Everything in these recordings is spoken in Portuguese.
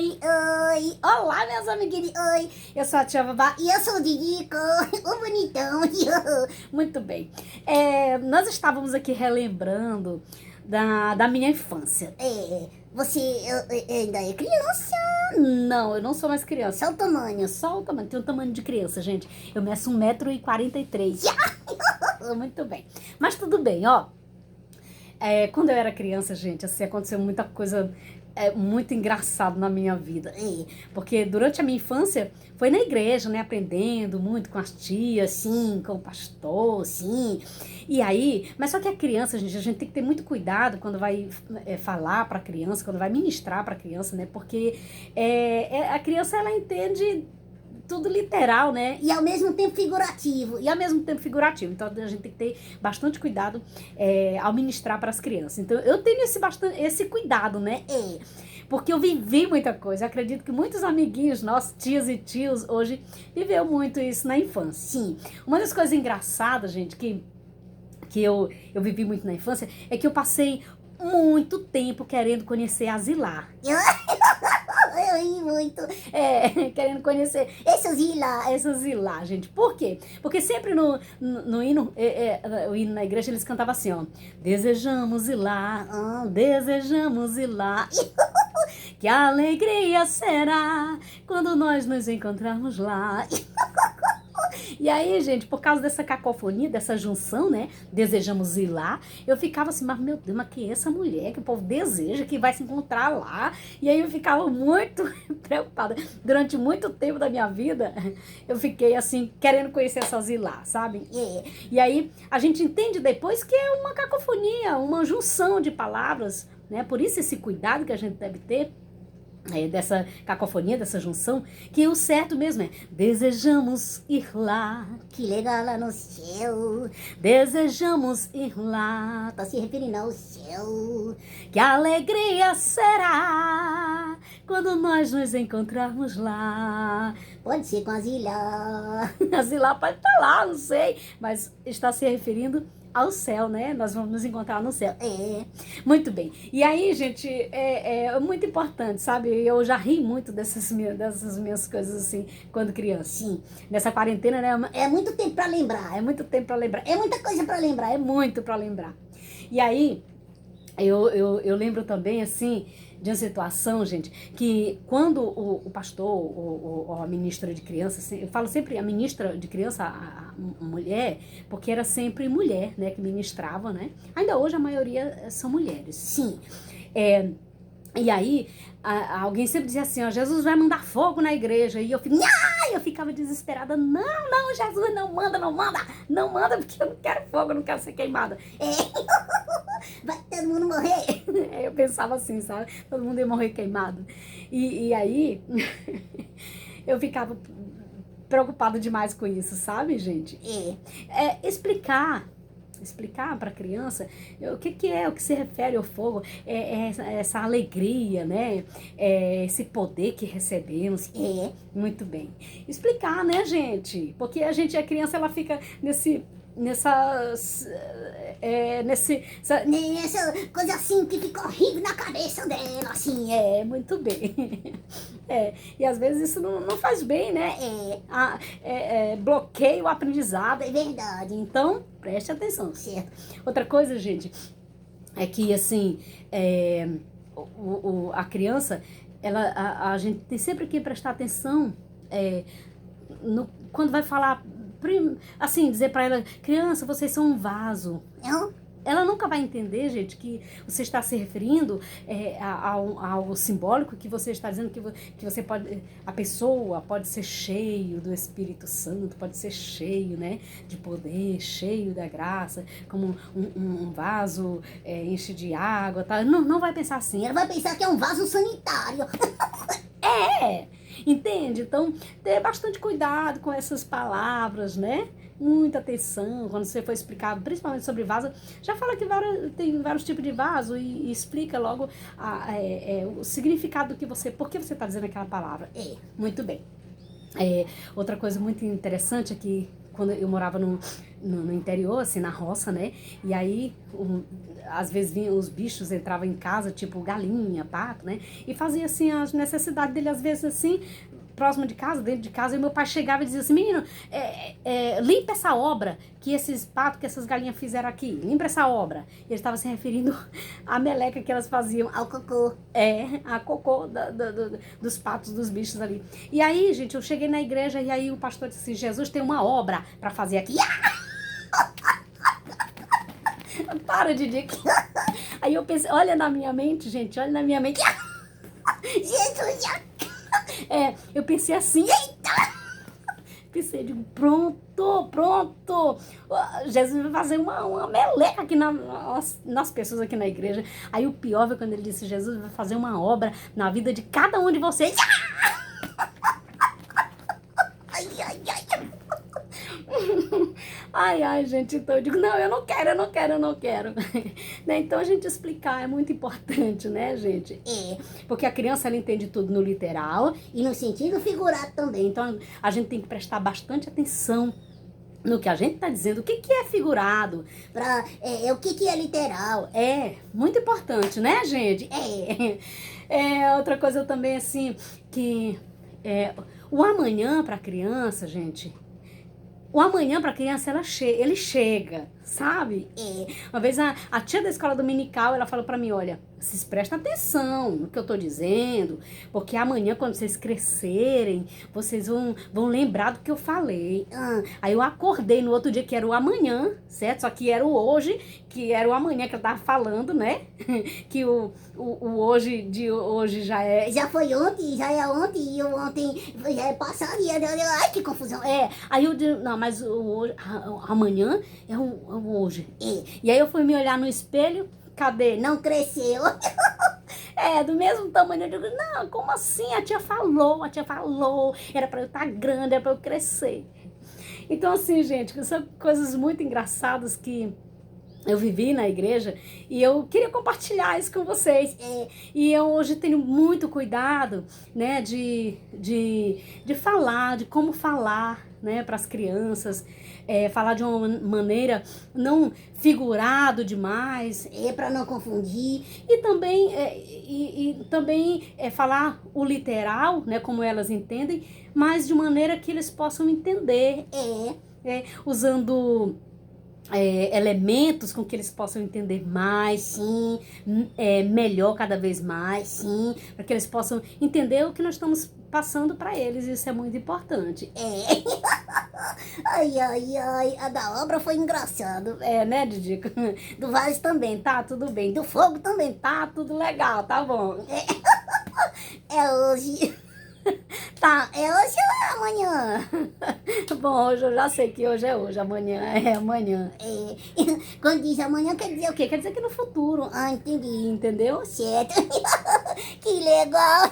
Oi, oi. Olá, meus amiguinhos. Oi, eu sou a tia Babá e eu sou o Didico, o bonitão. Muito bem. Nós estávamos aqui relembrando da minha infância. Você ainda é criança? Não, eu não sou mais criança. Só o tamanho. Só o tamanho. Tenho o tamanho de criança, gente. Eu meço 1,43 m. Muito bem. Mas tudo bem, ó. Quando eu era criança, gente, assim, aconteceu muita coisa muito engraçada na minha vida. Porque durante a minha infância foi na igreja, né? Aprendendo muito com as tias, sim, com o pastor, sim. E aí, mas só que a criança, gente, a gente tem que ter muito cuidado quando vai falar para a criança, quando vai ministrar para a criança, né? Porque a criança, ela entende tudo literal, né? E ao mesmo tempo figurativo. Então a gente tem que ter bastante cuidado ao ministrar para as crianças. Então eu tenho esse cuidado, né? Porque eu vivi muita coisa. Eu acredito que muitos amiguinhos nossos, tias e tios, hoje viveu muito isso na infância. Sim. Uma das coisas engraçadas, gente, que eu vivi muito na infância, é que eu passei muito tempo querendo conhecer a Zilá. Eu ri muito. Querendo conhecer essa Zilá, gente. Por quê? Porque sempre no hino, o hino na igreja, eles cantavam assim, ó. Desejamos Zilá, desejamos Zilá. Que alegria será quando nós nos encontrarmos lá. E aí, gente, por causa dessa cacofonia, dessa junção, né, desejamos ir lá, eu ficava assim, mas meu Deus, mas quem é essa mulher que o povo deseja que vai se encontrar lá? E aí eu ficava muito preocupada. Durante muito tempo da minha vida, eu fiquei assim, querendo conhecer essa Zilá, sabe? E aí a gente entende depois que é uma cacofonia, uma junção de palavras, né? Por isso esse cuidado que a gente deve ter, dessa cacofonia, dessa junção, que o certo mesmo é desejamos ir lá, que legal lá no céu, desejamos ir lá, tá se referindo ao céu, que alegria será quando nós nos encontrarmos lá. Pode ser com a Zilá, a Zilá pode estar lá, não sei, mas está se referindo ao céu, né? Nós vamos nos encontrar no céu. Muito bem. E aí, gente, é muito importante, sabe? Eu já ri muito dessas minhas coisas, assim, quando criança. Sim, nessa quarentena, né? É muito tempo pra lembrar, é muita coisa pra lembrar, é muito pra lembrar. E aí, eu lembro também, assim, de uma situação, gente, que quando o pastor, ou a ministra de criança, assim, eu falo sempre a ministra de criança, a mulher, porque era sempre mulher, né, que ministrava, né? Ainda hoje a maioria são mulheres, sim. E aí, alguém sempre dizia assim, ó, Jesus vai mandar fogo na igreja. E eu ficava desesperada. Não, Jesus, não manda, porque eu não quero fogo, eu não quero ser queimada. Vai todo mundo morrer. Eu pensava assim, sabe? Todo mundo ia morrer queimado. E aí, eu ficava preocupada demais com isso, sabe, gente? Explicar para a criança o que se refere ao fogo, essa alegria, né? Esse poder que recebemos. Muito bem. Explicar, né, gente? Porque a criança, ela fica nessa coisa assim que fica horrível na cabeça dela, assim, muito bem. E às vezes isso não faz bem, né? Bloqueia o aprendizado, é verdade. Então, preste atenção, certo? Outra coisa, gente, é que, assim, a criança, a gente tem sempre que prestar atenção quando vai falar, assim, dizer pra ela, criança, vocês são um vaso. Ela nunca vai entender, gente, que você está se referindo ao simbólico, que você está dizendo que você pode, a pessoa pode ser cheio do Espírito Santo, pode ser cheio, né, de poder, cheio da graça, como um vaso enche de água, tá? Não vai pensar assim, ela vai pensar que é um vaso sanitário. Entende? Então, ter bastante cuidado com essas palavras, né? Muita atenção quando você for explicar, principalmente sobre vaso. Já fala que tem vários tipos de vaso e explica logo o significado do por que você está dizendo aquela palavra. Muito bem. Outra coisa muito interessante aqui quando eu morava no interior, assim, na roça, né? E aí, às vezes vinham os bichos, entravam em casa, tipo galinha, pato, né? E fazia, assim, as necessidades dele, às vezes, assim, próximo de casa, dentro de casa, e meu pai chegava e dizia assim, menino, limpa essa obra que esses patos, que essas galinhas fizeram aqui, limpa essa obra. E ele estava se referindo à meleca que elas faziam, ao cocô, a cocô dos patos, dos bichos ali. E aí, gente, eu cheguei na igreja e aí o pastor disse assim, Jesus tem uma obra para fazer aqui. Para, Didi. Aí eu pensei, olha na minha mente, gente, olha na minha mente. Jesus, eu pensei assim, eita! Pensei, digo, pronto. Jesus vai fazer uma meleca aqui nas pessoas aqui na igreja. Aí o pior foi quando ele disse, Jesus vai fazer uma obra na vida de cada um de vocês. Ai, gente, então eu digo, não, eu não quero. Né? Então a gente explicar é muito importante, né, gente? Porque a criança, ela entende tudo no literal e no sentido figurado também. Então a gente tem que prestar bastante atenção no que a gente tá dizendo, o que é figurado, o que é literal. É muito importante, né, gente? Outra coisa também, assim, que o amanhã pra criança, gente... O amanhã para a criança, ele chega, sabe? Uma vez a tia da escola dominical, ela falou para mim, olha, vocês prestem atenção no que eu tô dizendo, porque amanhã, quando vocês crescerem, vocês vão lembrar do que eu falei. Aí eu acordei no outro dia, que era o amanhã, certo? Só que era o hoje, que era o amanhã que eu tava falando, né? Que o hoje de hoje já foi ontem, já é ontem, e o ontem já é passado, e ai, que confusão. Aí eu digo, não, mas amanhã é o hoje. E aí eu fui me olhar no espelho, cadê? Não cresceu. Do mesmo tamanho. Eu digo, não, como assim? A tia falou, era pra eu estar grande, era pra eu crescer. Então assim, gente, são coisas muito engraçadas que eu vivi na igreja e eu queria compartilhar isso com vocês. E eu hoje tenho muito cuidado, né, de falar, de como falar, né, para as crianças, falar de uma maneira não figurado demais, para não confundir, e também falar o literal, né, como elas entendem, mas de maneira que eles possam entender, usando elementos com que eles possam entender mais, sim, melhor cada vez mais, sim, para que eles possam entender o que nós estamos passando para eles, isso é muito importante. Ai, a da obra foi engraçado. Né, Didico? Do vaso também, tá tudo bem. Do fogo também, tá tudo legal, tá bom. Hoje. Tá, é hoje ou é amanhã? Bom, hoje eu já sei que hoje é hoje, amanhã é amanhã. Quando diz amanhã, quer dizer o quê? Quer dizer que no futuro. Entendi, entendeu? Certo. Que legal.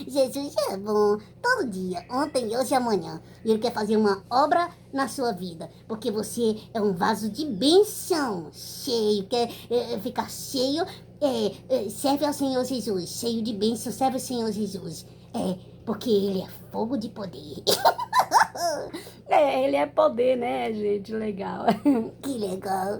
Jesus é bom. Todo dia, ontem, hoje e amanhã. E Ele quer fazer uma obra na sua vida. Porque você é um vaso de bênção. Cheio, quer ficar cheio. Serve ao Senhor Jesus. Cheio de bênção, serve ao Senhor Jesus. Porque Ele é fogo de poder. Ele é poder, né, gente? Legal. Que legal.